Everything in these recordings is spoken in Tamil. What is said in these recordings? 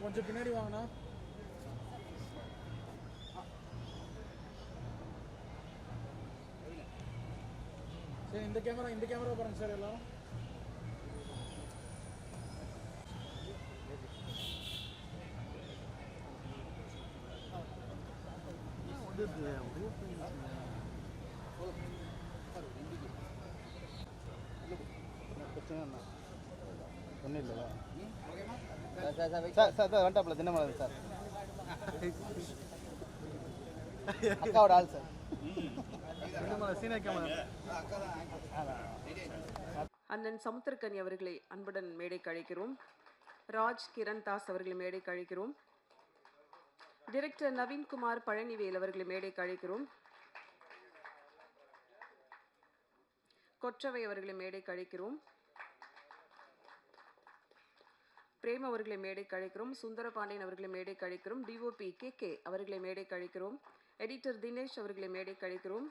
கொஞ்சம் பின்னாடி வாங்கண்ணா. சரி, இந்த கேமரா பாருங்க சார் எல்லாரும். ஒன்றும் இல்லையா சார்? சார் வந்துட்டாப்ல தினமலர் சார், அக்காவோட ஆள் சார். அண்ணன் சமுத்திரக்கனி அவர்களை அன்புடன் மேடைக்கு அழைக்கிறோம். ராஜ் கிரண் தாஸ் அவர்களை மேடைக்கு அழைக்கிறோம். டைரக்டர் நவீன்குமார் பழனிவேல் அவர்களை மேடைக்கு அழைக்கிறோம். கொற்றவை அவர்களை மேடைக்கு அழைக்கிறோம். பிரேம் அவர்களை மேடைக்கு அழைக்கிறோம். சுந்தரபாண்டியன் அவர்களை மேடைக்கு அழைக்கிறோம். டிஓபி கே அவர்களை மேடைக்கு அழைக்கிறோம். எடிட்டர் தினேஷ் அவர்களை மேடைக்கு அழைக்கிறோம்.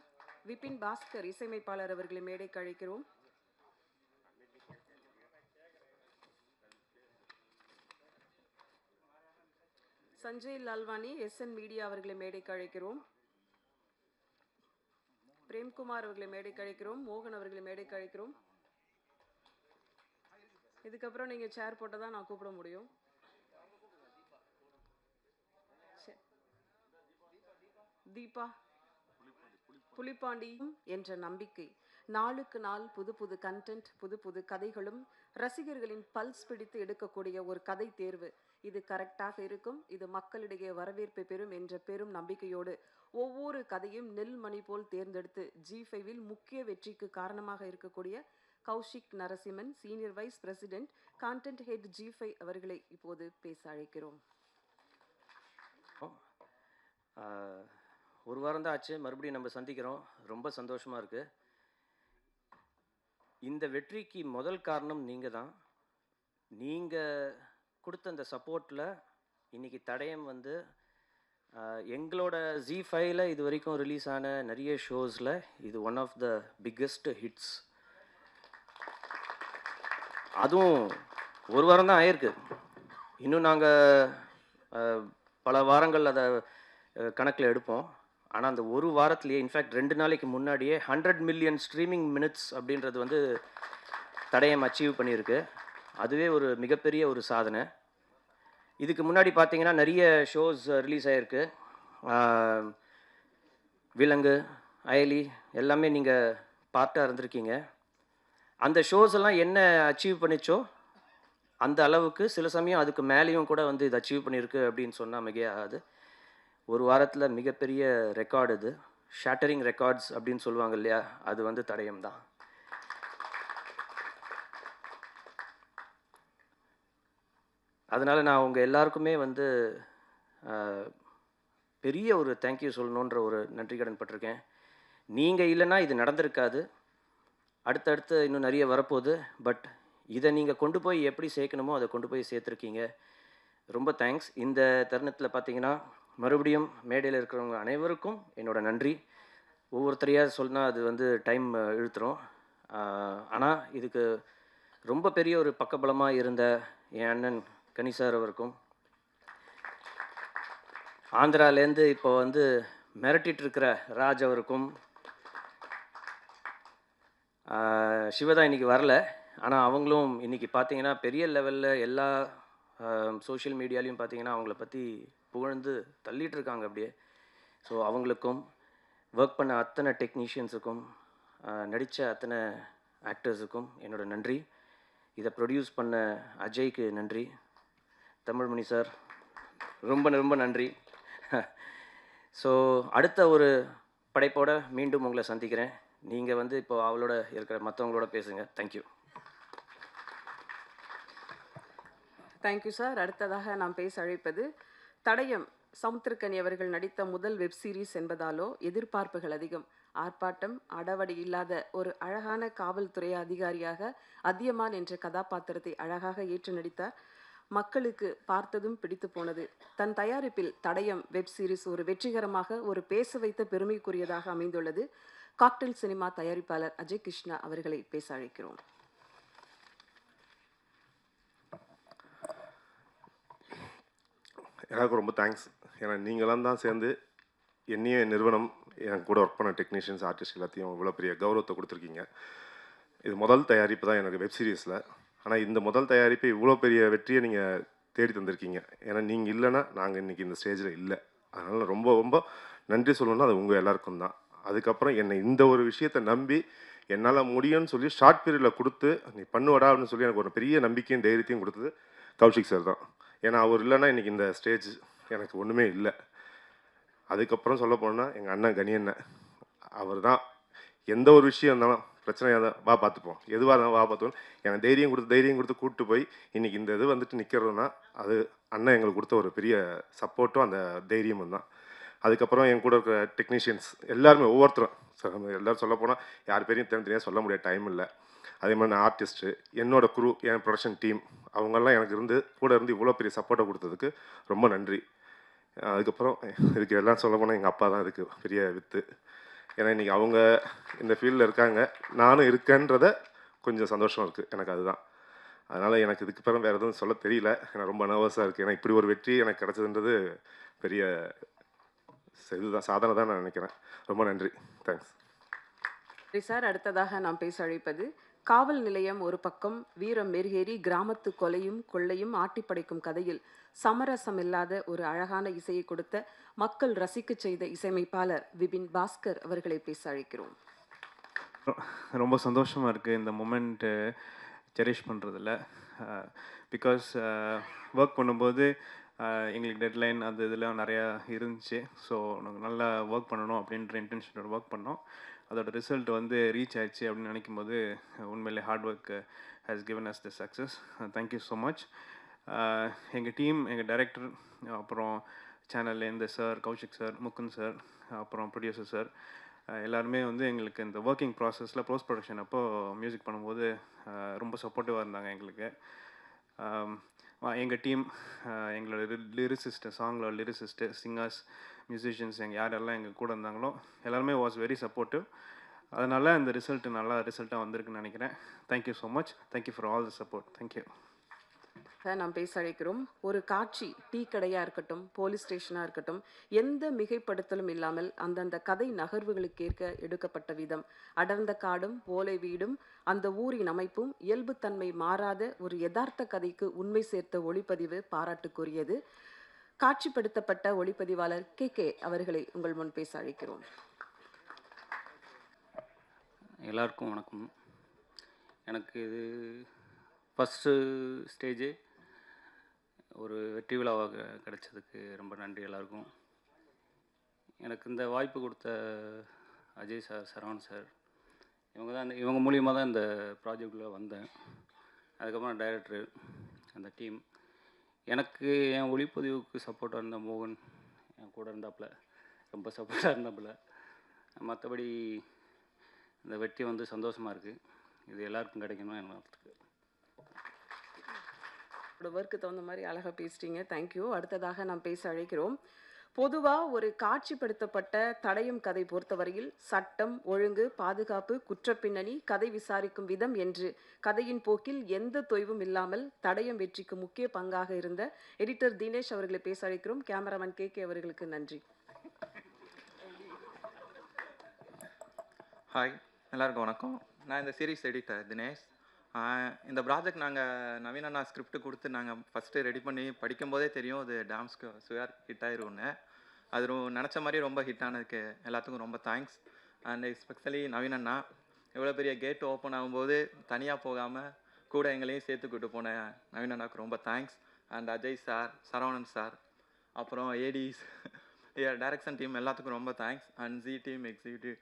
விபின் பாஸ்கர் இசையமைப்பாளர் அவர்களை மேடைக்கு அழைக்கிறோம். சஞ்சய் லால்வானி எஸ்என் மீடியா அவர்களை மேடைக்கு அழைக்கிறோம். பிரேம்குமார் அவர்களை மேடைக்கு அழைக்கிறோம். மோகன் அவர்களை மேடைக்கு அழைக்கிறோம். இதுக்கப்புறம் நீங்க சேர் போட்டதான் நான் கூப்பிட முடியும். தீபா புலிப்பாண்டி என்ற நம்பிக்கை. நாளுக்கு நாள் புது புது கண்டென்ட், புது புது கதைகளும் ரசிகர்களின் பல்ஸ் பிடித்து எடுக்கக்கூடிய ஒரு கதை தேர்வு. இது கரெக்டாக இருக்கும், இது மக்களிடையே வரவேற்பை பெறும் என்ற பெரும் நம்பிக்கையோடு ஒவ்வொரு கதையும் நெல் மணி போல் தேர்ந்தெடுத்து G5 முக்கிய வெற்றிக்கு காரணமாக இருக்கக்கூடிய Kaushik Narasimhan, senior vice president, content head G5 அவர்களை இப்போது பேச அழைக்கிறோம். ஒரு வாரம் தான் ஆச்சு, மறுபடியும் நம்ம சந்திக்கிறோம். ரொம்ப சந்தோஷமாக இருக்குது. இந்த வெற்றிக்கு முதல் காரணம் நீங்கள் தான். நீங்கள் கொடுத்த அந்த சப்போர்ட்டில் இன்றைக்கி தடயம் வந்து எங்களோட G5 இது வரைக்கும் ரிலீஸ் ஆன நிறைய ஷோஸில் இது one of the biggest hits. அதுவும் ஒரு வாரம் தான் ஆயிருக்கு. இன்னும் நாங்கள் பல வாரங்கள் அதை கணக்கில் எடுப்போம். ஆனால் அந்த ஒரு வாரத்திலேயே, இன்ஃபேக்ட் 2 நாளைக்கு முன்னாடியே 100 மில்லியன் ஸ்ட்ரீமிங் மினிட்ஸ் அப்படின்றது வந்து தடயம் அச்சீவ் பண்ணியிருக்கு. அதுவே ஒரு மிகப்பெரிய ஒரு சாதனை. இதுக்கு முன்னாடி பார்த்தீங்கன்னா நிறைய ஷோஸ் ரிலீஸ் ஆகிருக்கு. விலங்கு, அயலி எல்லாமே நீங்கள் பார்ட்டாக இருந்திருக்கீங்க. அந்த ஷோஸ் எல்லாம் என்ன அச்சீவ் பண்ணிச்சோ அந்த அளவுக்கு சில சமயம் அதுக்கு மேலேயும் கூட வந்து இது அச்சீவ் பண்ணியிருக்கு அப்படின்னு சொன்னால் மிகையாகாது. ஒரு வாரத்தில் மிகப்பெரிய ரெக்கார்டு இது. ஷேட்டரிங் ரெக்கார்ட்ஸ் அப்படின்னு சொல்லுவாங்க இல்லையா, அது வந்து தடயம் தான். அதனால் நான் உங்கள் எல்லாருக்குமே வந்து பெரிய ஒரு தேங்க்யூ சொல்லணுன்ற ஒரு நன்றி கடன் பட்டிருக்கேன். நீங்கள் இல்லைன்னா இது நடந்திருக்காது. அடுத்தடுத்து இன்னும் நிறைய வரப்போகுது. பட் இதை நீங்கள் கொண்டு போய் எப்படி சேர்க்கணுமோ அதை கொண்டு போய் சேர்த்துருக்கீங்க. ரொம்ப தேங்க்ஸ். இந்த தருணத்தில் பார்த்தீங்கன்னா மறுபடியும் மேடையில் இருக்கிறவங்க அனைவருக்கும் என்னோட நன்றி. ஒவ்வொருத்தரையாக சொன்னால் அது வந்து டைம் இழுத்துரும். ஆனால் இதுக்கு ரொம்ப பெரிய ஒரு பக்கபலமாக இருந்த என் அண்ணன் கனி சார் அவருக்கும், ஆந்திராலேருந்து இப்போ வந்து மிரட்டிட்டு இருக்கிற ராஜ் அவருக்கும், சிவதா இன்றைக்கி வரல, ஆனால் அவங்களும் இன்றைக்கி பார்த்தீங்கன்னா பெரிய லெவலில் எல்லா சோஷியல் மீடியாலையும் பார்த்தீங்கன்னா அவங்கள பற்றி புகழ்ந்து தள்ளிட்டு இருக்காங்க அப்படியே. ஸோ அவங்களுக்கும், ஒர்க் பண்ண அத்தனை டெக்னீஷியன்ஸுக்கும், நடித்த அத்தனை ஆக்டர்ஸுக்கும் என்னோடய நன்றி. இதை ப்ரொடியூஸ் பண்ண அஜய்க்கு நன்றி. தமிழ்மணி சார் ரொம்ப ரொம்ப நன்றி. ஸோ அடுத்த ஒரு படைப்போட மீண்டும் உங்களை சந்திக்கிறேன். நீங்கள் வந்து இப்போ அவளோட இருக்கிற மற்றவங்களோட பேசுங்க. தேங்க்யூ. Thank you sir. அடுத்ததாக நாம் பேச அழைப்பது தடயம். சமுத்திரக்கனி அவர்கள் நடித்த முதல் வெப் சீரிஸ் என்பதாலோ எதிர்பார்ப்புகள் அதிகம். ஆர்ப்பாட்டம், அடவடி இல்லாத ஒரு அழகான காவல்துறை அதிகாரியாக அதியமான் என்ற கதாபாத்திரத்தை அழகாக ஏற்று நடித்தார். மக்களுக்கு பார்த்ததும் பிடித்து போனது. தன் தயாரிப்பில் தடயம் வெப் சீரிஸ் ஒரு வெற்றிகரமாக ஒரு பேச வைத்த பெருமைக்குரியதாக அமைந்துள்ளது. காக்டெயில் சினிமா தயாரிப்பாளர் அஜய் கிருஷ்ணா அவர்களை பேச அழைக்கிறோம். எல்லாருக்கும் ரொம்ப தேங்க்ஸ். ஏன்னா நீங்களாம் தான் சேர்ந்து என்னையும் என் நிறுவனம், என் கூட ஒர்க் பண்ண டெக்னீஷியன்ஸ், ஆர்டிஸ்ட் எல்லாத்தையும் இவ்வளோ பெரிய கௌரவத்தை கொடுத்துருக்கீங்க. இது முதல் தயாரிப்பு தான் எனக்கு வெப் சீரிஸில். ஆனால் இந்த முதல் தயாரிப்பு இவ்வளோ பெரிய வெற்றியை நீங்கள் தேடி தந்திருக்கீங்க. ஏன்னா நீங்கள் இல்லைன்னா நாங்கள் இன்றைக்கி இந்த ஸ்டேஜில் இல்லை. அதனால் ரொம்ப ரொம்ப நன்றி சொல்லணும்னா அது உங்கள் எல்லாருக்கும் தான். அதுக்கப்புறம் என்னை இந்த ஒரு விஷயத்தை நம்பி என்னால் முடியும்னு சொல்லி ஷார்ட் பீரியடில் கொடுத்து நீ பண்ணுவடா அப்படின்னு சொல்லி எனக்கு ஒரு பெரிய நம்பிக்கையும் தைரியத்தையும் கொடுத்தது கௌஷிக் சார் தான். ஏன்னா அவர் இல்லைன்னா இன்றைக்கி இந்த ஸ்டேஜ் எனக்கு ஒன்றுமே இல்லை. அதுக்கப்புறம் சொல்ல போனால் எங்கள் அண்ணன் கனி அண்ணன், அவர் தான் எந்த ஒரு விஷயம் இருந்தாலும் பிரச்சனையாக தான் வா பார்த்துப்போம், எதுவாக இருந்தாலும் வா பார்த்துப்போம், எனக்கு தைரியம் கொடுத்து கூப்பிட்டு போய் இன்றைக்கி இந்த இது வந்துட்டு நிற்கிறதுனா அது அண்ணன் எங்களுக்கு கொடுத்த ஒரு பெரிய சப்போர்ட்டும் அந்த தைரியமும் தான். அதுக்கப்புறம் என் கூட இருக்கிற டெக்னீஷியன்ஸ் எல்லாருமே ஒவ்வொருத்தரும் சார், எல்லோரும் சொல்ல போனால் யார் பேரையும் தனித்தனியாக சொல்ல முடியாத டைம் இல்லை. அதே மாதிரி நான் ஆர்டிஸ்ட்டு, என்னோடய குரூ, என் ப்ரொடக்ஷன் டீம், அவங்கெல்லாம் எனக்கு கூட இருந்து இவ்வளோ பெரிய சப்போர்ட்டை கொடுத்ததுக்கு ரொம்ப நன்றி. அதுக்கப்புறம் இதுக்கு எல்லாம் சொல்ல போனால் எங்கள் அப்பா தான் இதுக்கு பெரிய வித்து. ஏன்னா இன்றைக்கி அவங்க இந்த ஃபீல்டில் இருக்காங்க, நானும் இருக்கேன்றத கொஞ்சம் சந்தோஷம் இருக்குது எனக்கு. அதுதான். அதனால் எனக்கு இதுக்கு பிறகு வேறு எதுவும் சொல்ல தெரியல. எனக்கு ரொம்ப நர்வஸாக இருக்குது. ஏன்னா இப்படி ஒரு வெற்றி எனக்கு கிடச்சதுன்றது பெரிய இதுதான், சாதனை தான் நான் நினைக்கிறேன். ரொம்ப நன்றி, தேங்க்ஸ். சார், அடுத்ததாக நாம் பேச அழைப்பது காவல் நிலையம் ஒரு பக்கம், வீரம் மெருகேறி கிராமத்து கொலையும் கொள்ளையும் ஆட்டிப்படைக்கும் கதையில் சமரசம் இல்லாத ஒரு அழகான இசையை கொடுத்த, மக்கள் ரசிக்க செய்த இசையமைப்பாளர் விபின் பாஸ்கர் அவர்களை பேச அழைக்கிறோம். ரொம்ப சந்தோஷமாக இருக்குது இந்த மொமெண்ட்டு செரிஷ் பண்ணுறதில்ல. பிகாஸ் ஒர்க் பண்ணும்போது எங்களுக்கு டெட்லைன் அது இதெல்லாம் நிறையா இருந்துச்சு. ஸோ நாங்கள் நல்லா ஒர்க் பண்ணணும் அப்படின்ற இன்டென்ஷனோட ஒர்க் பண்ணோம். அதோட ரிசல்ட் வந்து ரீச் ஆயிடுச்சு அப்படின்னு நினைக்கும் போது உண்மையிலே hard work has given as the success. Thank you so much. எங்கள் டீம், எங்கள் டைரக்டர், அப்புறம் சேனல்லேருந்து sir, Kaushik sir, Mukund sir, அப்புறம் ப்ரொடியூசர் சார், எல்லாருமே வந்து எங்களுக்கு இந்த ஒர்க்கிங் ப்ராசஸில் போஸ்ட் ப்ரொடக்ஷன் அப்போது மியூசிக் பண்ணும்போது ரொம்ப சப்போர்ட்டிவாக இருந்தாங்க எங்களுக்கு. எங்கள் டீம், எங்களோட லிரிசிஸ்ட்டு, சாங்களோட லிரிசிஸ்ட்டு, சிங்கர்ஸ், மியூசிஷியன்ஸ், யாரெல்லாம் எங்கள் கூட இருந்தாங்களோ எல்லாருமே வாஸ் வெரி சப்போர்ட்டிவ். அதனால் இந்த ரிசல்ட்டு நல்லா ரிசல்ட்டாக வந்திருக்குன்னு நினைக்கிறேன். Thank you so much. Thank you for all the support. Thank you. நாம் பேச அழைக்கிறோம். ஒரு காட்சி டீ கடையாக இருக்கட்டும், போலீஸ் ஸ்டேஷனாக இருக்கட்டும், எந்த மிகைப்படுத்தலும் இல்லாமல் அந்தந்த கதை நகர்வுகளுக்கேற்க எடுக்கப்பட்ட விதம், அடர்ந்த காடும் ஓலை வீடும் அந்த ஊரின் அமைப்பும் இயல்புத்தன்மை மாறாத ஒரு யதார்த்த கதைக்கு உண்மை சேர்த்த ஒளிப்பதிவு பாராட்டுக்குரியது. காட்சிப்படுத்தப்பட்ட ஒளிப்பதிவாளர் கே அவர்களை உங்கள் முன் பேச அழைக்கிறோம். எல்லாருக்கும் வணக்கம். எனக்கு இது ஃபஸ்ட்டு ஸ்டேஜு ஒரு வெற்றி விழாவாக கிடைச்சதுக்கு ரொம்ப நன்றி எல்லாருக்கும். எனக்கு இந்த வாய்ப்பு கொடுத்த அஜய் சார், சரவணன் சார், இவங்க மூலியமாக தான் இந்த ப்ராஜெக்டில் வந்தேன். அதுக்கப்புறம் டைரக்டரு, அந்த டீம், எனக்கு என் ஒளிப்பதிவுக்கு சப்போர்ட்டாக இருந்த மோகன் என் கூட இருந்தாப்புல, ரொம்ப சப்போர்ட்டாக இருந்தாப்புல. மற்றபடி இந்த வெற்றி வந்து சந்தோஷமாக இருக்குது. இது எல்லாருக்கும் கிடைக்கணும் என்னத்துக்கு. ஒர்க்கு தகுந்த மாதிரி அழகாக பேசிட்டீங்க, தேங்க்யூ. அடுத்ததாக நாம் பேச அழைக்கிறோம். பொதுவாக ஒரு காட்சிப்படுத்தப்பட்ட தடயம் கதை பொறுத்தவரையில் சட்டம், ஒழுங்கு, பாதுகாப்பு, குற்றப்பின்னணி, கதை விசாரிக்கும் விதம் என்று கதையின் போக்கில் எந்த தொய்வும் இல்லாமல் தடயம் வெற்றிக்கு முக்கிய பங்காக இருந்த எடிட்டர் தினேஷ் அவர்களை பேச அழைக்கிறோம். கேமராமேன் கே அவர்களுக்கு நன்றி. ஹாய், எல்லாருக்கும் வணக்கம். நான் இந்த சீரீஸ் எடிட்டர் தினேஷ். இந்த ப்ராஜெக்ட் நாங்கள் நவீன அண்ணா ஸ்கிரிப்ட் கொடுத்து நாங்கள் ஃபஸ்ட்டு ரெடி பண்ணி படிக்கும்போதே தெரியும் அது டாம்ஸ்க்கு சுயார் ஹிட் ஆயிரும்னு. அது நினச்ச மாதிரி ரொம்ப ஹிட் ஆனதுக்கு எல்லாத்துக்கும் ரொம்ப தேங்க்ஸ். அண்ட் எஸ்பெஷலி நவீன அண்ணா இவ்வளோ பெரிய கேட் ஓப்பன் ஆகும்போது தனியாக போகாமல் கூட எங்களையும் சேர்த்துக்கிட்டு போன நவீன அண்ணாவுக்கு ரொம்ப thanks. And Ajay sir, Saravanan sir, அப்புறம் ஏடிஸ், டைரக்ஷன் டீம் எல்லாத்துக்கும் ரொம்ப thanks. And G team executive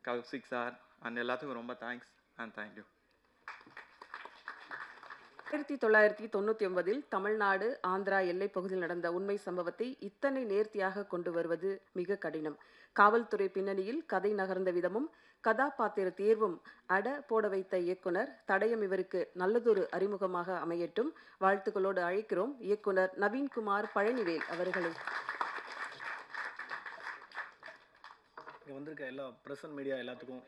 Kaushik sir and எல்லாத்துக்கும் ரொம்ப thanks and thank you. 1999 Tamil Nadu Andhra எல்லைப் பகுதியில் நடந்த உண்மை சம்பவத்தை இத்தனை நேர்த்தியாக கொண்டு வருவது மிக கடினம். காவல்துறை பின்னணியில் கதை நகர்ந்த விதமும் கதாபாத்திர தேர்வும் அட போட வைத்த இயக்குனர். தடயம் இவருக்கு நல்லதொரு அறிமுகமாக அமையட்டும். வாழ்த்துக்களோடு அழைக்கிறோம் இயக்குனர் நவீன்குமார் பழனிவேல் அவர்களை. இங்கே வந்திருக்க எல்லா ப்ரெஸ் அண்ட் மீடியா எல்லாத்துக்கும்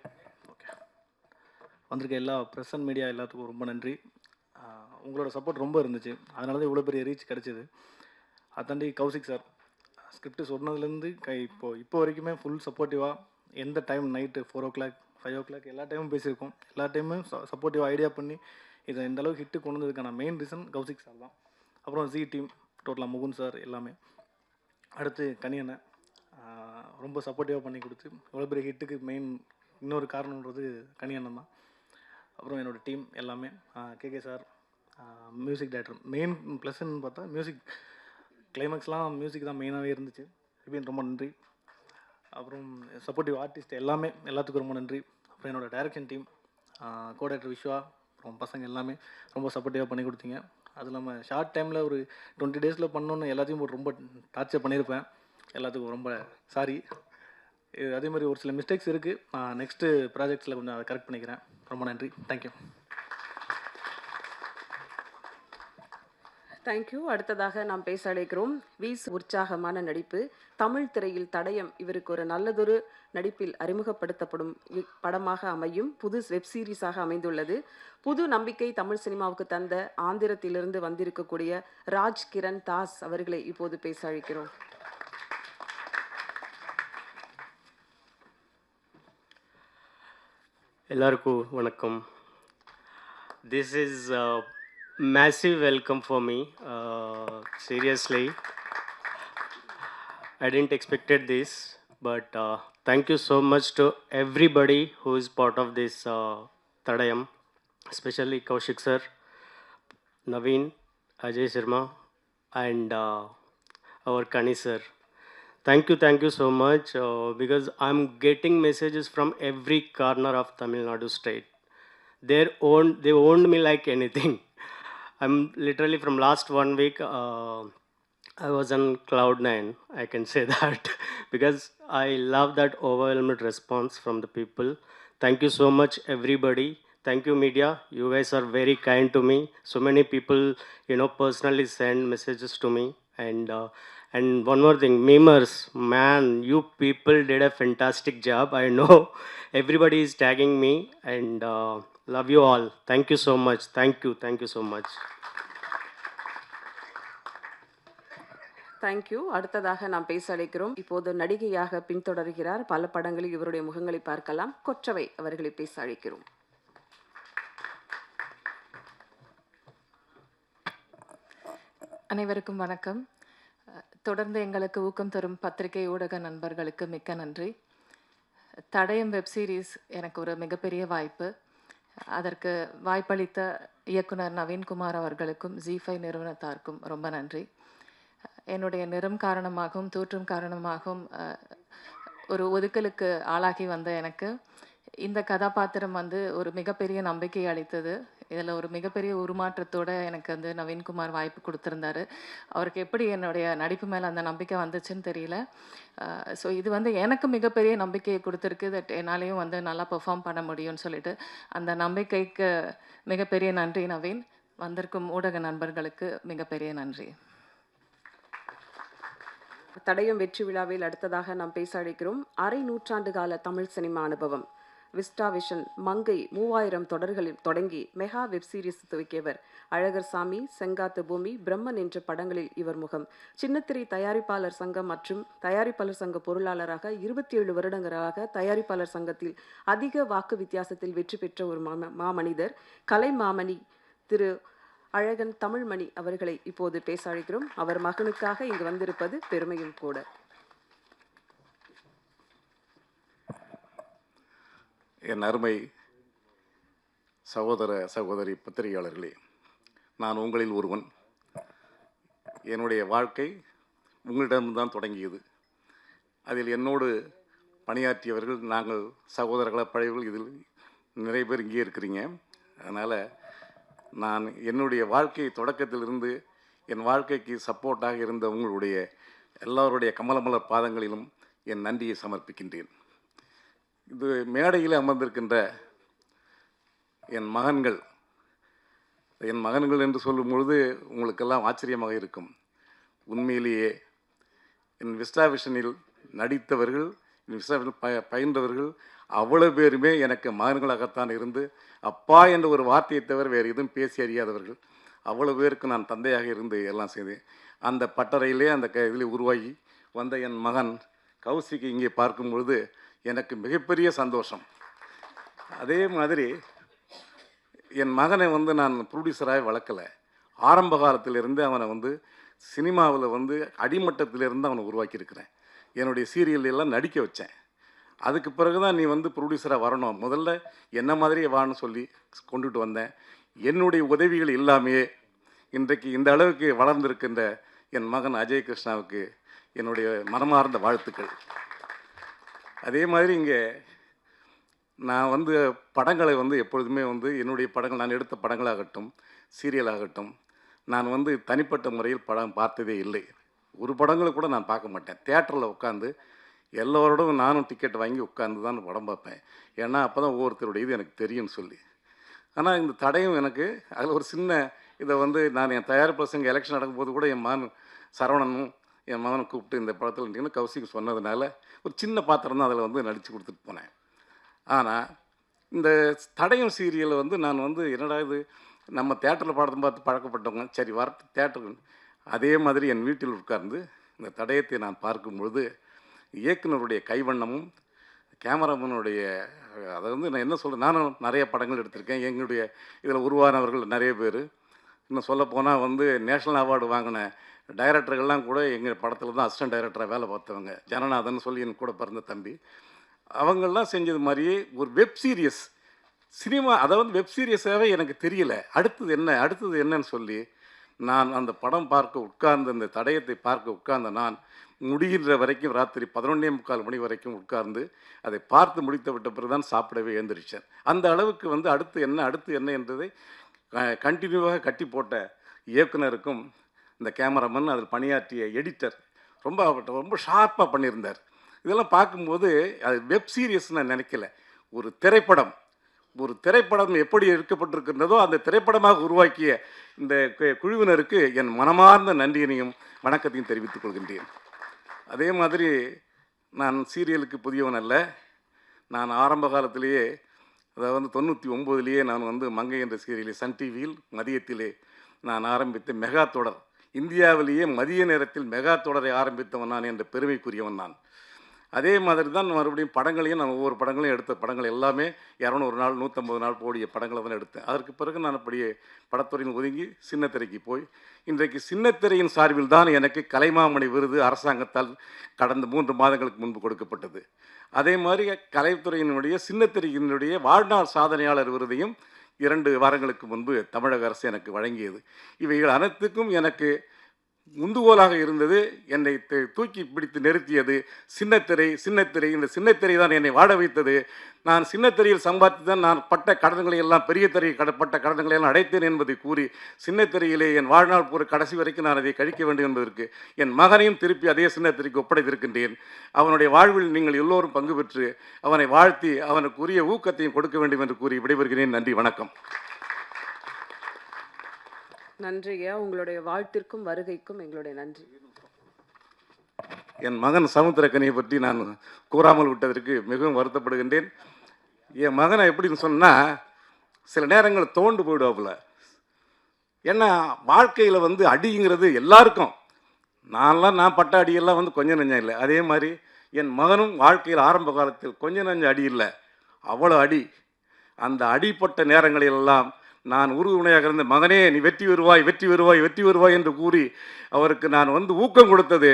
ரொம்ப நன்றி. உங்களோட சப்போர்ட் ரொம்ப இருந்துச்சு, அதனால தான் இவ்வளோ பெரிய ரீச் கிடச்சிது. அதை தாண்டி கௌசிக் சார் ஸ்கிரிப்ட் சொன்னதுலேருந்து இப்போ வரைக்குமே ஃபுல் சப்போர்ட்டிவாக எந்த டைம் நைட்டு 4 o'clock 5 o'clock எல்லா டைமும் பேசியிருக்கோம். எல்லா டைமும் சப்போர்ட்டிவாக ஐடியா பண்ணி இதை இந்த அளவுக்கு ஹிட்டு கொண்டு வந்ததுக்கான மெயின் ரீசன் கௌசிக் சார் தான். அப்புறம் ஜி டீம் டோட்டலாக முகுந்த் சார் எல்லாமே. அடுத்து கனியண்ணன் ரொம்ப சப்போர்ட்டிவாக பண்ணி கொடுத்து இவ்வளோ பெரிய ஹிட்டுக்கு மெயின் இன்னொரு காரணன்றது கனியண்ணன் தான். அப்புறம் என்னோடய டீம் எல்லாமே KK sir music director. Main ப்ளஸ்ன்னு பார்த்தா மியூசிக் கிளைமேக்ஸ்லாம் மியூசிக் தான் மெயினாகவே இருந்துச்சு. இப்படின்னு ரொம்ப நன்றி. அப்புறம் சப்போர்ட்டிவ் ஆர்டிஸ்ட் எல்லாத்துக்கும் ரொம்ப நன்றி. அப்புறம் என்னோடய direction team co director Viswa அப்புறம் பசங்க எல்லாமே ரொம்ப சப்போர்ட்டிவாக பண்ணி கொடுத்தீங்க. அது இல்லாமல் ஷார்ட் டைமில் ஒரு 20 days பண்ணணுன்னு எல்லாத்தையும் போட்டு ரொம்ப டார்ச்சர் பண்ணியிருப்பேன். எல்லாத்துக்கும் ரொம்ப சாரி. அதே மாதிரி ஒரு சில மிஸ்டேக்ஸ் இருக்குது. நான் நெக்ஸ்ட்டு ப்ராஜெக்ட்ஸில் கொஞ்சம் அதை கரெக்ட் பண்ணிக்கிறேன். ரொம்ப நன்றி. தேங்க்யூ. தேங்க்யூ. அடுத்ததாக நாம் பேச அழைக்கிறோம் உற்சாகமான நடிப்பு. தமிழ் திரையில் தடயம் இவருக்கு ஒரு நல்லதொரு நடிப்பில் அறிமுகப்படுத்தப்படும் படமாக அமையும் புது வெப் சீரிஸாக அமைந்துள்ளது. புது நம்பிக்கை தமிழ் சினிமாவுக்கு தந்த ஆந்திரத்திலிருந்து வந்திருக்கக்கூடிய ராஜ் கிரண் தாஸ் அவர்களை இப்போது பேச அழைக்கிறோம். எல்லாருக்கும் வணக்கம். This is a massive welcome for me. Seriously, I didn't expected this, but thank you so much to everybody who is part of this Tadayam, especially Kaushik sir, Naveen, Ajay Sharma, and our Kani sir. Thank you so much because I'm getting messages from every corner of Tamil Nadu state. They owned me like anything. I'm literally from last 1 week, I was on cloud 9, I can say that, because I love that overwhelming response from the people. Thank you so much, everybody. Thank you, media. You guys are very kind to me. So many people, personally send messages to me. And one more thing, memers, man, you people did a fantastic job. I know everybody is tagging me, and love you all. Thank you so much. Thank you so much. Thank you. அடுத்ததாக நாம் பேச அழைக்கிறோம். இப்போது நடிகையாக பின்தொடர்கிறார். பல படங்களில் இவருடைய முகங்களை பார்க்கலாம். கொற்றவை அவர்களை பேச அழைக்கிறோம். அனைவருக்கும் வணக்கம். தொடர்ந்து எங்களுக்கு ஊக்கம் தரும் பத்திரிகை ஊடக நண்பர்களுக்கு மிக்க நன்றி. தடயம் வெப் சீரிஸ் எனக்கு ஒரு மிகப்பெரிய வாய்ப்பு. அதற்கு வாய்ப்பளித்த இயக்குனர் நவீன்குமார் அவர்களுக்கும் ஜி5 நிறுவனத்தாருக்கும் ரொம்ப நன்றி. என்னுடைய நிறம் காரணமாகவும் தோற்றம் காரணமாகவும் ஒரு ஒதுக்கலுக்கு ஆளாகி வந்த எனக்கு இந்த கதாபாத்திரம் ஒரு மிகப்பெரிய நம்பிக்கை அளித்தது. இதில் ஒரு மிகப்பெரிய உருமாற்றத்தோடு எனக்கு நவீன்குமார் வாய்ப்பு கொடுத்துருந்தாரு. அவருக்கு எப்படி என்னுடைய நடிப்பு மேலே அந்த நம்பிக்கை வந்துச்சுன்னு தெரியல. ஸோ இது எனக்கு மிகப்பெரிய நம்பிக்கையை கொடுத்துருக்கு. தட் என்னாலேயும் நல்லா பெர்ஃபார்ம் பண்ண முடியும்னு சொல்லிட்டு அந்த நம்பிக்கைக்கு மிகப்பெரிய நன்றி நவீன். வந்திருக்கும் ஊடக நண்பர்களுக்கு மிகப்பெரிய நன்றி. தடயம் வெற்றி விழாவில் அடுத்ததாக நாம் பேச அழைக்கிறோம். அரை நூற்றாண்டு கால தமிழ் சினிமா அனுபவம். விஸ்டா விஷன், மங்கை, 3000 தொடர்களில் தொடங்கி மெகா வெப் சீரிஸ் துவக்கியவர். அழகர் சாமி, செங்காத்து பூமி, பிரம்மன் என்ற படங்களில் இவர் முகம். சின்னத்திரை தயாரிப்பாளர் சங்கம் மற்றும் தயாரிப்பாளர் சங்க பொருளாளராக 27 வருடங்களாக தயாரிப்பாளர் சங்கத்தில் அதிக வாக்கு வித்தியாசத்தில் வெற்றி பெற்ற ஒரு மாமனிதர். கலை மாமணி திரு அழகன் தமிழ்மணி அவர்களை இப்போது பேச அழைக்கிறோம். அவர் மகனுக்காக இங்கு வந்திருப்பது பெருமையும் கூட. என் அருமை சகோதர சகோதரி பத்திரிகையாளர்களே, நான் உங்களில் ஒருவன். என்னுடைய வாழ்க்கை உங்களிடம்தான் தொடங்கியது. அதில் என்னோடு பணியாற்றியவர்கள் நாங்கள் சகோதரர்களாக பழையவர்கள் இதில் நிறைய பேர் இங்கே இருக்கிறீங்க. அதனால் நான் என்னுடைய வாழ்க்கை தொடக்கத்திலிருந்து என் வாழ்க்கைக்கு சப்போர்ட்டாக இருந்த உங்களுடைய எல்லோருடைய கமலமலர் பாதங்களிலும் என் நன்றியை சமர்ப்பிக்கின்றேன். இது மேடையில் அமர்ந்திருக்கின்ற என் மகன்கள் என்று சொல்லும் பொழுது உங்களுக்கெல்லாம் ஆச்சரியமாக இருக்கும். உண்மையிலேயே என் விஸ்டா விஷனில் நடித்தவர்கள், என் விஸ்டா விஷனில் பயின்றவர்கள் அவ்வளோ பேருமே எனக்கு மகன்களாகத்தான் இருந்து, அப்பா என்ற ஒரு வார்த்தையை தவிர வேறு எதுவும் பேசி அறியாதவர்கள். அவ்வளோ பேருக்கு நான் தந்தையாக இருந்து எல்லாம் செய்தேன். அந்த பட்டறையிலே அந்த இதில் உருவாகி வந்த என் மகன் கௌசிக்கு இங்கே பார்க்கும் பொழுது எனக்கு மிகப்பெரிய சந்தோஷம். அதே மாதிரி என் மகனை வந்து நான் ப்ரொடியூசராக வளர்க்கலை. ஆரம்ப காலத்திலிருந்து அவனை வந்து சினிமாவில் வந்து அடிமட்டத்திலிருந்து அவனை உருவாக்கியிருக்கிறேன். என்னுடைய சீரியல் எல்லாம் நடிக்க வச்சேன். அதுக்கு பிறகு தான் நீ வந்து ப்ரொடியூசராக வரணும், முதல்ல என்ன மாதிரியே வான்னு சொல்லி கொண்டுட்டு வந்தேன். என்னுடைய உதவிகள் இல்லாமையே இன்றைக்கு இந்த அளவுக்கு வளர்ந்திருக்கின்ற என் மகன் அஜய் கிருஷ்ணாவுக்கு என்னுடைய மனமார்ந்த வாழ்த்துக்கள். அதே மாதிரி இங்கே நான் வந்து படங்களை வந்து எப்பொழுதுமே வந்து என்னுடைய படங்கள், நான் எடுத்த படங்களாகட்டும் சீரியலாகட்டும், நான் வந்து தனிப்பட்ட முறையில் படம் பார்த்ததே இல்லை. ஒரு படங்களை கூட நான் பார்க்க மாட்டேன். தியேட்டரில் உட்காந்து எல்லோரோடும் நானும் டிக்கெட் வாங்கி உட்காந்து தான் படம் பார்ப்பேன். ஏன்னா அப்போ தான் ஒவ்வொருத்தருடைய இது எனக்கு தெரியும்னு சொல்லி. ஆனால் இந்த தடையும் எனக்கு அதில் ஒரு சின்ன இதை வந்து நான் என் தயாரிப்பாளர் எலெக்ஷன் நடக்கும்போது கூட என் மகன் சரவணனும் என் மகனை கூப்பிட்டு இந்த படத்தில் இருந்தீங்கன்னா கௌசிக்கு சொன்னதுனால ஒரு சின்ன பாத்திரம் தான் அதில் வந்து நடித்து கொடுத்துட்டு போனேன். ஆனால் இந்த தடயம் சீரியலை வந்து நான் வந்து என்னடா இது நம்ம தேட்டரில் படத்தை பார்த்து பழக்கப்பட்டவங்க, சரி வர தேட்டருக்கு. அதே மாதிரி என் வீட்டில் உட்கார்ந்து இந்த தடயத்தை நான் பார்க்கும் பொழுது இயக்குனருடைய கைவண்ணமும் கேமராமேனுடைய, அதை வந்து நான் என்ன சொல்கிறேன், நானும் நிறைய படங்கள் எடுத்திருக்கேன். எங்களுடைய இதில் உருவானவர்கள் நிறைய பேர், இன்னும் சொல்லப்போனால் வந்து நேஷ்னல் அவார்டு வாங்கின டைரக்டர்கள்லாம் கூட எங்கள் படத்தில் தான் அசிஸ்டன்ட் டைரக்டராக வேலை பார்த்தவங்க. ஜனநாதன் சொல்லி என் கூட பிறந்த தம்பி, அவங்கெல்லாம் செஞ்சது மாதிரியே ஒரு வெப் சீரியஸ் சினிமா, அதை வந்து வெப் சீரியஸாகவே எனக்கு தெரியல. அடுத்தது என்னன்னு சொல்லி நான் அந்த படம் பார்க்க உட்கார்ந்து, அந்த தடயத்தை பார்க்க உட்கார்ந்த நான் முடிகின்ற வரைக்கும் ராத்திரி 11:45 மணி வரைக்கும் உட்கார்ந்து அதை பார்த்து முடித்து விட்ட பிறகு தான் சாப்பிடவே எழுந்திரிச்சேன். அந்த அளவுக்கு வந்து அடுத்து என்ன என்றதை கண்டினியூவாக கட்டி போட்ட இயக்குனருக்கும் இந்த கேமராமேன், அதில் பணியாற்றிய எடிட்டர் ரொம்ப ஷார்ப்பாக பண்ணியிருந்தார். இதெல்லாம் பார்க்கும்போது அது வெப் சீரியஸ் நான் நினைக்கல. ஒரு திரைப்படம் எப்படி எடுக்கப்பட்டிருக்கின்றதோ அந்த திரைப்படமாக உருவாக்கிய இந்த குழுவினருக்கு என் மனமார்ந்த நன்றியினையும் வணக்கத்தையும் தெரிவித்துக் கொள்கின்றேன். அதே மாதிரி நான் சீரியலுக்கு புதியவன் அல்ல. நான் ஆரம்ப காலத்திலேயே, அதாவது 99லேயே நான் வந்து மங்கை என்ற சீரியலை சன் டிவியில் மதியத்திலே நான் ஆரம்பித்த மெகா தொடர், இந்தியாவிலேயே மதிய நேரத்தில் மெகா தொடரை ஆரம்பித்தவன் நான் என்ற பெருமைக்குரியவன் நான். அதே மாதிரி தான் மறுபடியும் படங்களையும் நான் ஒவ்வொரு படங்களையும் எடுத்த படங்கள் எல்லாமே 200 நாள் 150 நாள் போடிய படங்களை தான் எடுத்தேன். அதற்கு பிறகு நான் அப்படியே படத்துறையில் ஒதுங்கி சின்னத்திரைக்கு போய் இன்றைக்கு சின்னத்திரையின் சார்பில் தான் எனக்கு கலைமாமணி விருது அரசாங்கத்தால் கடந்த 3 மாதங்களுக்கு முன்பு கொடுக்கப்பட்டது. அதே மாதிரி கலைத்துறையினுடைய சின்னத்திரையினுடைய வாழ்நாள் சாதனையாளர் விருதையும் 2 வாரங்களுக்கு முன்பு தமிழக அரசு எனக்கு வழங்கியது. இவைகள் அனைத்துக்கும் எனக்கு முந்துகோலாக இருந்தது, என்னை தூக்கி பிடித்து நிறுத்தியது சின்னத்திரை. இந்த சின்னத்திரை தான் என்னை வாழ வைத்தது. நான் சின்னத்திரையில் சம்பாதித்து தான் நான் பட்ட கடன்களை எல்லாம், பெரிய திரையில் பட்ட கடன்களை எல்லாம் அடைத்தேன் என்பதை கூறி சின்னத்திரையிலே என் வாழ்நாள் பூரா கடைசி வரைக்கும் நான் அதை கழிக்க வேண்டும் என்பதற்கு என் மகனையும் திருப்பி அதே சின்னத்திரைக்கு ஒப்படைத்திருக்கின்றேன். அவனுடைய வாழ்வில் நீங்கள் எல்லோரும் பங்கு பெற்று அவனை வாழ்த்தி அவனுக்குரிய ஊக்கத்தையும் கொடுக்க வேண்டும் என்று கூறி விடைபெறுகிறேன். நன்றி, வணக்கம். நன்றியா, உங்களுடைய வாழ்த்திற்கும் வருகைக்கும் எங்களுடைய நன்றி. என் மகன் சமுத்திரக்கனியை பற்றி நான் கூறாமல் விட்டதற்கு மிகவும் வருத்தப்படுகின்றேன். என் மகனை எப்படின்னு சொன்னால் சில நேரங்கள் தோண்டு போயிடுவாப்புல. ஏன்னா வாழ்க்கையில் வந்து அடிங்கிறது எல்லாருக்கும், நான் பட்ட அடியெல்லாம் வந்து கொஞ்சம் நஞ்சம் இல்லை. அதே மாதிரி என் மகனும் வாழ்க்கையில் ஆரம்ப காலத்தில் கொஞ்சம் நஞ்சம் அடி இல்லை, அவ்வளோ அடி. அந்த அடிப்பட்ட நேரங்களிலெல்லாம் நான் உறுதுணையாக இருந்த, மகனே நீ வெற்றி வருவாய் என்று கூறி அவருக்கு நான் வந்து ஊக்கம் கொடுத்தது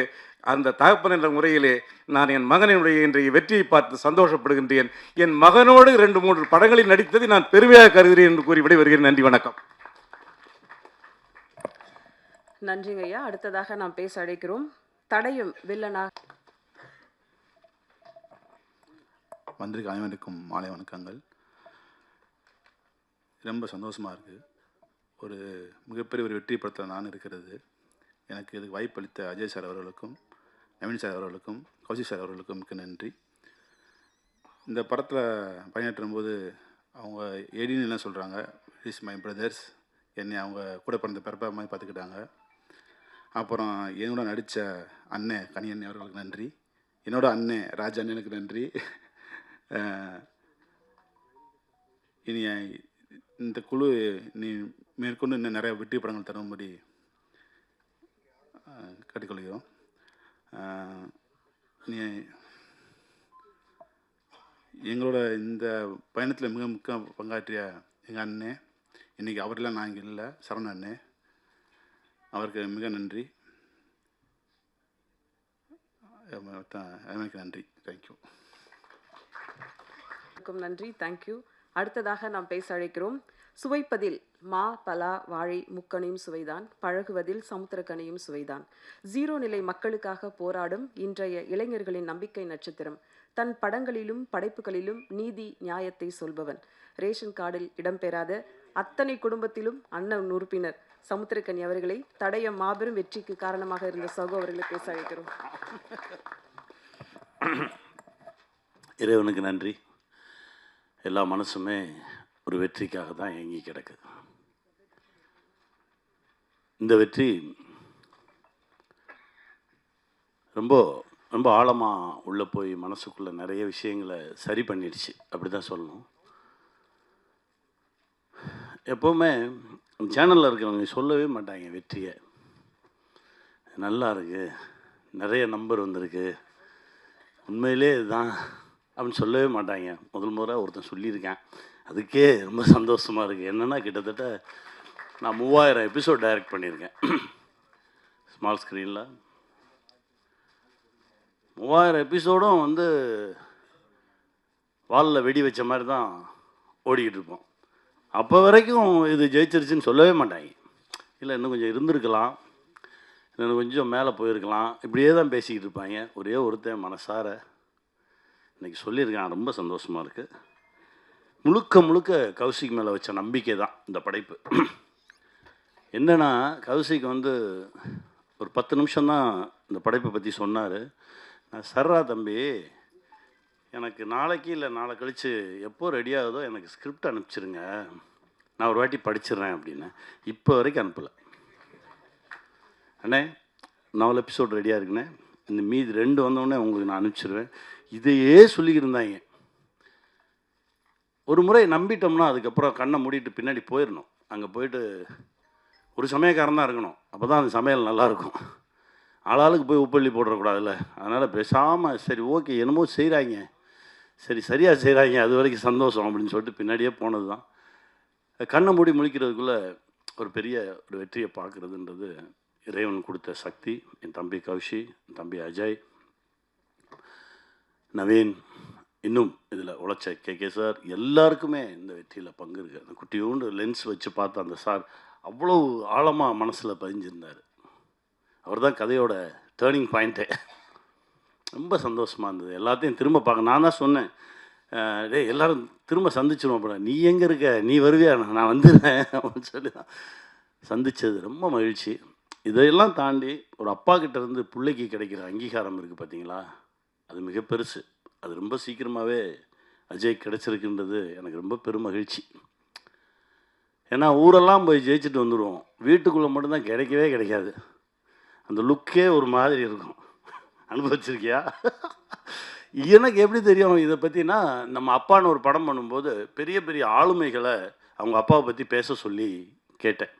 அந்த தகப்பன் என்ற முறையிலே நான் என் மகனுடைய இன்றைய வெற்றியை பார்த்து சந்தோஷப்படுகின்றேன். என் மகனோடு 2-3 படங்களில் நடித்ததை நான் பெருமையாக கருதுகிறேன் என்று கூறி விடைபெறுகிறேன். நன்றி, வணக்கம். நன்றிங்க ஐயா. அடுத்ததாக நாம் பேச அழைக்கிறோம் தடயம் வில்லனாக. வந்திருக்க அனைவருக்கும் மாலை வணக்கங்கள். ரொம்ப சந்தோஷமாக இருக்குது. ஒரு மிகப்பெரிய ஒரு வெற்றி படத்தில் நான் இருக்கிறது. எனக்கு இதுக்கு வாய்ப்பளித்த அஜய் சார் அவர்களுக்கும், நவீன் சார் அவர்களுக்கும், கௌஷிக் சார் அவர்களுக்கும் மிக்க நன்றி. இந்த படத்தில் பணியாற்றும் போது அவங்க ஏடின்னு என்ன சொல்கிறாங்க, இஸ் மை பிரதர்ஸ், என்னை அவங்க கூட பிறந்த பிறப்பா மாதிரி பார்த்துக்கிட்டாங்க. அப்புறம் என்னோட நடித்த அண்ணன் கனியன் அவர்களுக்கு நன்றி, என்னோட அண்ணன் ராஜ் அண்ணனுக்கு நன்றி. இனி இந்த குழு நீ மேற்கொண்டு இன்னும் நிறைய வெற்றி படங்கள் தரும்படி கேட்டுக்கொள்கிறோம். நீ எங்களோட இந்த பயணத்தில் மிக முக்கிய பங்காற்றிய எங்கள் அண்ணே, இன்றைக்கி அவரெல்லாம் நான் இங்கே இல்லை, சரவண அண்ணே, அவருக்கு மிக நன்றி. எனக்கு நன்றி. தேங்க்யூ. நன்றி. தேங்க்யூ. அடுத்ததாக நாம் பேச அழைக்கிறோம். சுவைப்பதில் மா, பலா, வாழை முக்கணியும் சுவைதான், பழகுவதில் சமுத்திரக்கனியும் சுவைதான். 0 நிலை மக்களுக்காக போராடும் இன்றைய இளைஞர்களின் நம்பிக்கை நட்சத்திரம். தன் படங்களிலும் படைப்புகளிலும் நீதி நியாயத்தை சொல்பவன். ரேஷன் கார்டில் இடம்பெறாத அத்தனை குடும்பத்திலும் அண்ணன் உறுப்பினர் சமுத்திரக்கனி அவர்களை தடயம் மாபெரும் வெற்றிக்கு காரணமாக இருந்த சகோ அவர்களை பேச அழைக்கிறோம். இறைவனுக்கு நன்றி. எல்லா மனசுமே ஒரு வெற்றிக்காக தான் ஏங்கி கிடக்குது. இந்த வெற்றி ரொம்ப ரொம்ப ஆழமாக உள்ளே போய் மனசுக்குள்ளே நிறைய விஷயங்களை சரி பண்ணிடுச்சு, அப்படி தான் சொல்லணும். எப்போவுமே சேனலில் இருக்கிறவங்க சொல்லவே மாட்டாங்க வெற்றியை. நல்லா இருக்கு, நிறைய நம்பர் வந்திருக்கு, உண்மையிலே இதுதான் அப்படின்னு சொல்லவே மாட்டாங்க. முதல் முறை ஒருத்தன் சொல்லியிருக்கேன், அதுக்கே ரொம்ப சந்தோஷமாக இருக்குது. என்னென்னா கிட்டத்தட்ட நான் 3000 எபிசோட் டைரக்ட் பண்ணியிருக்கேன் ஸ்மால் ஸ்க்ரீனில். 3000 எபிசோடும் வந்து வாலில் வெடி வச்ச மாதிரி தான் ஓடிக்கிட்டு இருப்போம். அப்போ வரைக்கும் இது ஜெயிச்சிருச்சுன்னு சொல்லவே மாட்டாங்க. இல்லை இன்னும் கொஞ்சம் இருந்திருக்கலாம், இன்னும் கொஞ்சம் மேலே போயிருக்கலாம், இப்படியே தான் பேசிக்கிட்டு இருப்பாங்க. ஒரே ஒருத்தன் மனசார இன்றைக்கி சொல்லியிருக்கேன், ரொம்ப சந்தோஷமாக இருக்குது. முழுக்க முழுக்க கௌசிக் மேலே வச்ச நம்பிக்கை தான் இந்த படைப்பு. என்னென்னா கௌசிக் வந்து ஒரு 10 நிமிஷம்தான் இந்த படைப்பை பற்றி சொன்னார். நான் சர்ரா தம்பி, எனக்கு நாளைக்கு இல்லை நாளை கழித்து எப்போ ரெடி ஆகுதோ எனக்கு ஸ்கிரிப்ட் அனுப்பிச்சிருங்க, நான் ஒரு வாட்டி படிச்சிடுறேன் அப்படின்னு. இப்போ வரைக்கும் அனுப்பலை. அண்ணே 4 எபிசோட் ரெடியாக இருக்குண்ணே, இந்த மீதி 2 வந்தோடனே உங்களுக்கு நான் அனுப்பிச்சிடுவேன். இதையே சொல்லிக்கிட்டு இருந்தாங்க. ஒரு முறை நம்பிட்டோம்னா அதுக்கப்புறம் கண்ணை மூடிட்டு பின்னாடி போயிடணும். அங்கே போயிட்டு ஒரு சமயக்காரன் தான் இருக்கணும், அப்போ தான் அந்த சமையல் நல்லாயிருக்கும். ஆளாளுக்கு போய் உப்பள்ளி போடக்கூடாதுல்ல. அதனால் பேசாமல் சரி ஓகே என்னமோ செய்கிறாங்க, சரி சரியாக செய்கிறாங்க, அது வரைக்கும் சந்தோஷம் அப்படின்னு சொல்லிட்டு பின்னாடியே போனது தான். கண்ணை மூடி முழிக்கிறதுக்குள்ளே ஒரு பெரிய ஒரு வெற்றியை பார்க்குறதுன்றது இறைவன் கொடுத்த சக்தி. என் தம்பி கௌஷி, என் தம்பி அஜய், நவீன், இன்னும் இதில் உழைச்ச கே சார், எல்லாருக்குமே இந்த வெற்றியில் பங்கு இருக்குது. அந்த குட்டியோண்டு லென்ஸ் வச்சு பார்த்து அந்த சார் அவ்வளோ ஆழமாக மனசில் பதிஞ்சிருந்தார். அவர் தான் கதையோட டேர்னிங் பாயிண்ட்டே. ரொம்ப சந்தோஷமாக இருந்தது. எல்லாத்தையும் திரும்ப பார்க்க நான் தான் சொன்னேன், டே எல்லோரும் திரும்ப சந்திச்சிருவோம். அப்புறம் நீ எங்கே இருக்க, நீ வருவியா, நான் வந்துடுறேன் அப்படின்னு சொல்லி தான் சந்தித்தது. ரொம்ப மகிழ்ச்சி. இதையெல்லாம் தாண்டி ஒரு அப்பா கிட்டேருந்து பிள்ளைக்கு கிடைக்கிற அங்கீகாரம் இருக்குது பார்த்தீங்களா, அது மிக பெருசு. அது ரொம்ப சீக்கிரமாகவே அஜய் கிடச்சிருக்குன்றது எனக்கு ரொம்ப பெரும் மகிழ்ச்சி. ஏன்னா ஊரெல்லாம் போய் ஜெயிச்சுட்டு வந்துடுவோம், வீட்டுக்குள்ளே மட்டும்தான் கிடைக்கவே கிடைக்காது. அந்த லுக்கே ஒரு மாதிரி இருக்கும். அனுபவிச்சிருக்கியா? எனக்கு எப்படி தெரியும் இதை பற்றினா, நம்ம அப்பான்னு ஒரு படம் பண்ணும்போது பெரிய பெரிய ஆளுமைகளை அவங்க அப்பாவை பற்றி பேச சொல்லி கேட்டேன்,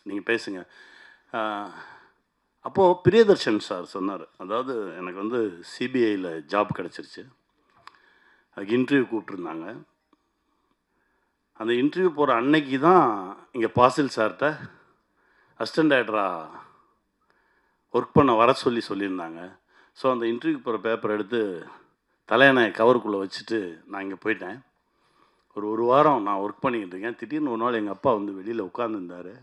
நீங்கள் பேசுங்க. அப்போது பிரியதர்ஷன் சார் சொன்னார், அதாவது எனக்கு வந்து சிபிஐயில் ஜாப் கிடச்சிருச்சு, அதுக்கு இன்டர்வியூ கூப்பிட்ருந்தாங்க. அந்த இன்டர்வியூ போகிற அன்னைக்கு தான் இங்கே பாசில் சார்கிட்ட அசிஸ்டன்ட் டைரக்டராக ஒர்க் பண்ண வர சொல்லியிருந்தாங்க. ஸோ அந்த இன்டர்வியூ போகிற பேப்பர் எடுத்து தலையணை கவருக்குள்ளே வச்சுட்டு நான் இங்கே போயிட்டேன். ஒரு வாரம் நான் ஒர்க் பண்ணிக்கிட்டு இருக்கேன். திடீர்னு ஒரு நாள் எங்கள் அப்பா வந்து வெளியில் உட்காந்துருந்தார்.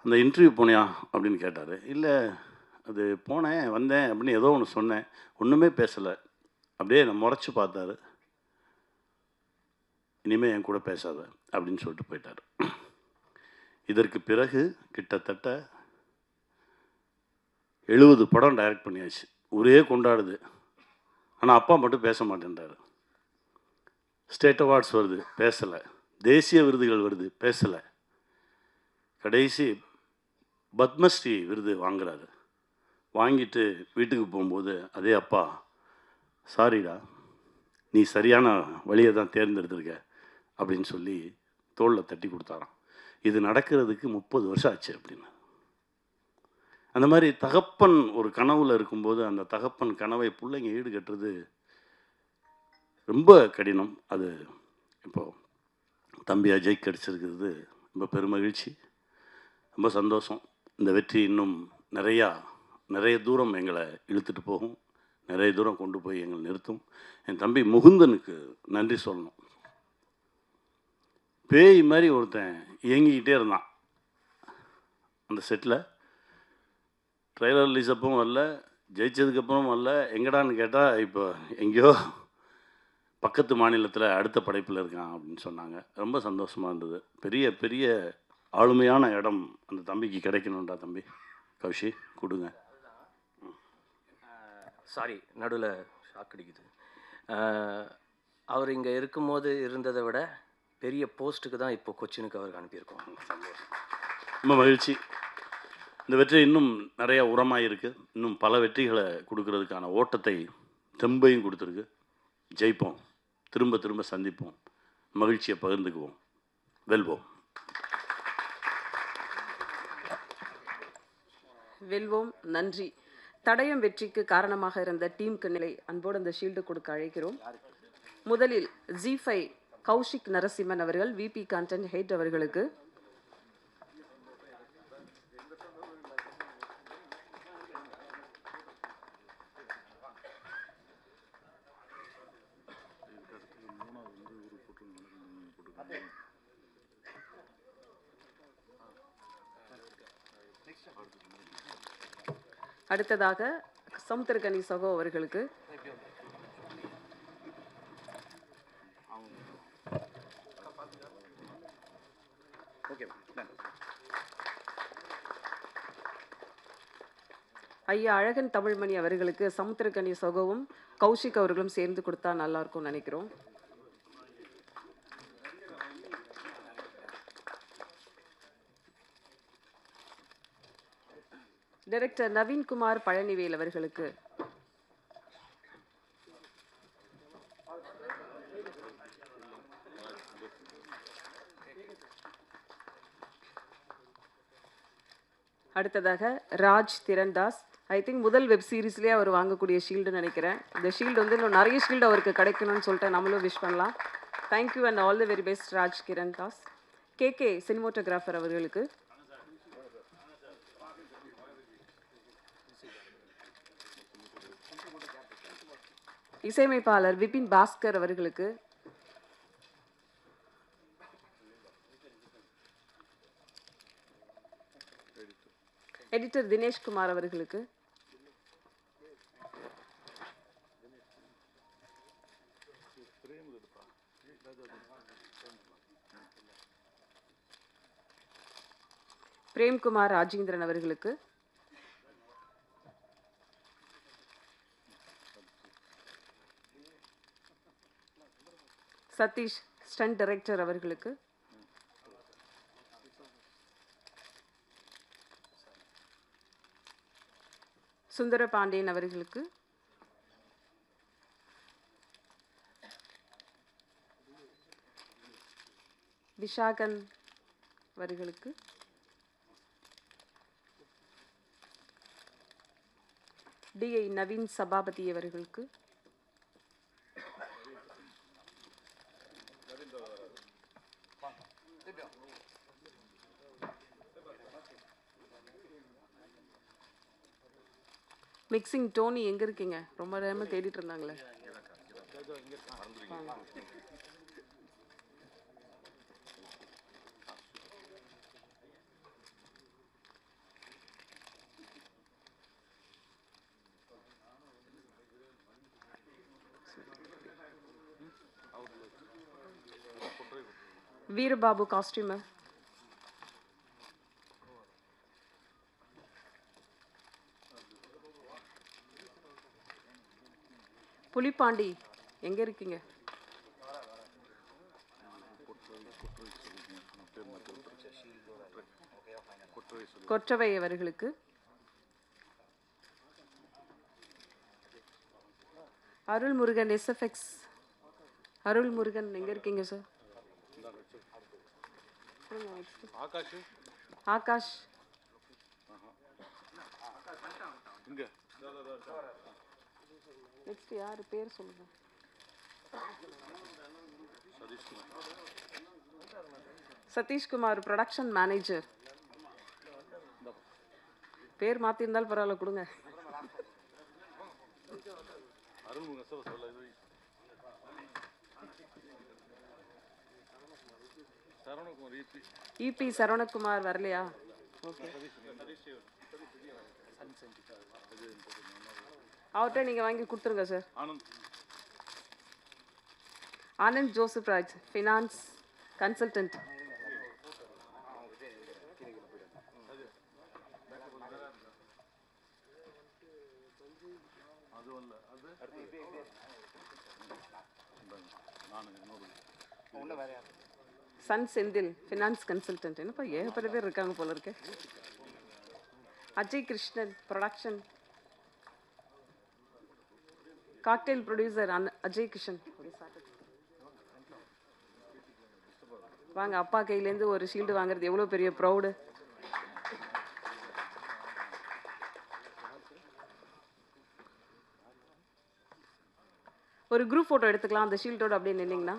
அந்த இன்டர்வியூ போனியா அப்படின்னு கேட்டார். இல்லை அது போனேன் வந்தேன் அப்படின்னு ஏதோ ஒன்று சொன்னேன், ஒன்றுமே பேசலை. அப்படியே நான் முறைச்சி பார்த்தாரு. இனிமேல் என் கூட பேசாத அப்படின்னு சொல்லிட்டு போயிட்டார். இதற்கு பிறகு கிட்டத்தட்ட 70 படம் டைரக்ட் பண்ணியாச்சு. ஒரே கொண்டாடுது. ஆனால் அப்பா மட்டும் பேச மாட்டேன்றார். ஸ்டேட் அவார்ட்ஸ் வருது, பேசலை. தேசிய விருதுகள் வருது, பேசலை. கடைசி பத்மஸ்ரீ விருது வாங்குறாரு. வாங்கிட்டு வீட்டுக்கு போகும்போது அதே அப்பா, சாரிடா நீ சரியான வழியை தான் தேர்ந்தெடுத்திருக்க அப்படின்னு சொல்லி தோளில் தட்டி கொடுத்தாராம். இது நடக்கிறதுக்கு 30 வருஷம் ஆச்சு அப்படின்னு. அந்த மாதிரி தகப்பன் ஒரு கனவுல இருக்கும்போது அந்த தகப்பன் கனவை பிள்ளைங்க ஈடுகட்டுறது ரொம்ப கடினம். அது இப்போது தம்பி அஜய் கிடச்சிருக்கிறது ரொம்ப பெருமகிழ்ச்சி, ரொம்ப சந்தோஷம். இந்த வெற்றி இன்னும் நிறைய தூரம் எங்களை இழுத்துட்டு போகும், நிறைய தூரம் கொண்டு போய் எங்களை நிறுத்தும். என் தம்பி முகுந்தனுக்கு நன்றி சொல்லணும். பேய் மாதிரி ஒருத்தன் இயங்கிக்கிட்டே இருந்தான் அந்த செட்டில். ட்ரெய்லர் ரிலீஸ் அப்பவும் வரல, ஜெயிச்சதுக்கப்புறம் வரல. எங்கடான்னு கேட்டால் இப்போ எங்கேயோ பக்கத்து மாநிலத்தில் அடுத்த படைப்பில் இருக்கான் அப்படின்னு சொன்னாங்க. ரொம்ப சந்தோஷமாக இருந்தது. பெரிய ஆளுமையான இடம் அந்த தம்பிக்கு கிடைக்கணும்டா தம்பி. கௌஷி கொடுங்க. சாரி, நடுவில் ஷாக் அடிக்குது. அவர் இங்கே இருக்கும்போது இருந்ததை விட பெரிய போஸ்ட்டுக்கு தான் இப்போ கொச்சினுக்கு அவருக்கு அனுப்பியிருக்கோம். சந்தோஷம், ரொம்ப மகிழ்ச்சி. இந்த வெற்றி இன்னும் நிறையா உரமாக இருக்குது. இன்னும் பல வெற்றிகளை கொடுக்கறதுக்கான ஓட்டத்தை தெம்பையும் கொடுத்துருக்கு. ஜெயிப்போம், திரும்ப சந்திப்போம், மகிழ்ச்சியை பகிர்ந்துக்குவோம், வெல்வோம். வெல்வோம். நன்றி. தடயம் வெற்றிக்கு காரணமாக இருந்த டீமுக்கு நிலை அன்போடு அந்த ஷீல்டு கொடுக்க அழைக்கிறோம். முதலில் G5 கௌஷிக் நரசிம்மன் அவர்கள், VP கண்டென்ட் ஹெட் அவர்களுக்கு. அடுத்ததாக சமுத்திரகனி சகோ அவர்களுக்கு. ஐயா அழகன் தமிழ்மணி அவர்களுக்கு சமுத்திரகனி சகோவும் கௌஷிக் அவர்களும் சேர்ந்து கொடுத்தா நல்லா இருக்கும்னு நினைக்கிறோம். டைரக்டர் நவீன்குமார் பழனிவேல் அவர்களுக்கு. அடுத்ததாக ராஜ் திரன்தாஸ். ஐ திங்க் முதல் வெப் சீரிஸ்லேயே அவர் வாங்கக்கூடிய ஷீல்டுன்னு நினைக்கிறேன். இந்த ஷீல்டு வந்து இன்னும் நிறைய ஷீல்டு அவருக்கு கிடைக்கணும்னு சொல்லிட்டு நம்மளும் விஷ் பண்ணலாம். Thank you and all the very best Raj Kirandas. KK cinematographer அவர்களுக்கு. இசையமைப்பாளர் விபின் பாஸ்கர் அவர்களுக்கு. எடிட்டர் தினேஷ்குமார் அவர்களுக்கு. பிரேம்குமார் ராஜேந்திரன் அவர்களுக்கு. சதீஷ் ஸ்டண்ட் டைரக்டர் அவர்களுக்கு. சுந்தர பாண்டியன் அவர்களுக்கு. விஷாகன் அவர்களுக்கு. DI நவீன் சபாபதி அவர்களுக்கு. மிக்சிங் டோனி எங்க இருக்கீங்க? ரொம்ப நேரமா தேடிட்டு இருந்தாங்களே. வீரபாபு காஸ்டியூமர். புலிப்பாண்டி எங்க இருக்கீங்க? கொற்றவை அவர்களுக்கு. அருள்முருகன் SFX. அருள்முருகன் எங்க இருக்கீங்க சார்? ஆகாஷ். நெக்ஸ்ட் யார் பேர் சொல்லுங்க. Satishkumar production manager. பேர் மாற்றிருந்தாலும் பரவாயில்ல கொடுங்க. இபி சரவணகுமார் வரலையா? ஓகே, அவர்கிட்ட நீங்கள் வாங்கி கொடுத்துருங்க sir. Anand Joseph Raj, finance consultant. Sun Senthil, finance consultant. என்னப்பா ஏகப்பட்ட பேர் இருக்காங்க போல இருக்கு. Ajay Krishnan, production. Cocktail producer Ajay Krishnan. வாங்க, அப்பா கையிலேருந்து ஒரு ஷீல்டு வாங்குறது எவ்வளோ பெரிய ப்ரௌடு. ஒரு குரூப் ஃபோட்டோ எடுத்துக்கலாம் அந்த ஷீல்டோட அப்படியே நின்னீங்கன்னா.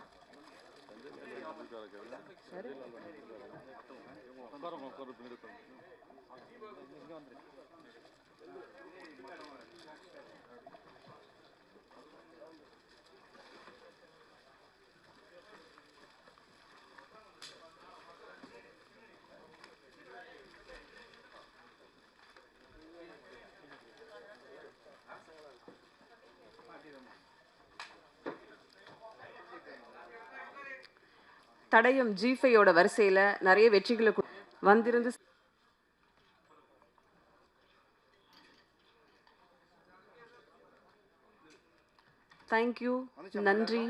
தடயம் G5யோட வரிசையில் நிறைய வெற்றிகளை வந்திருந்து தேங்க்யூ, நன்றி.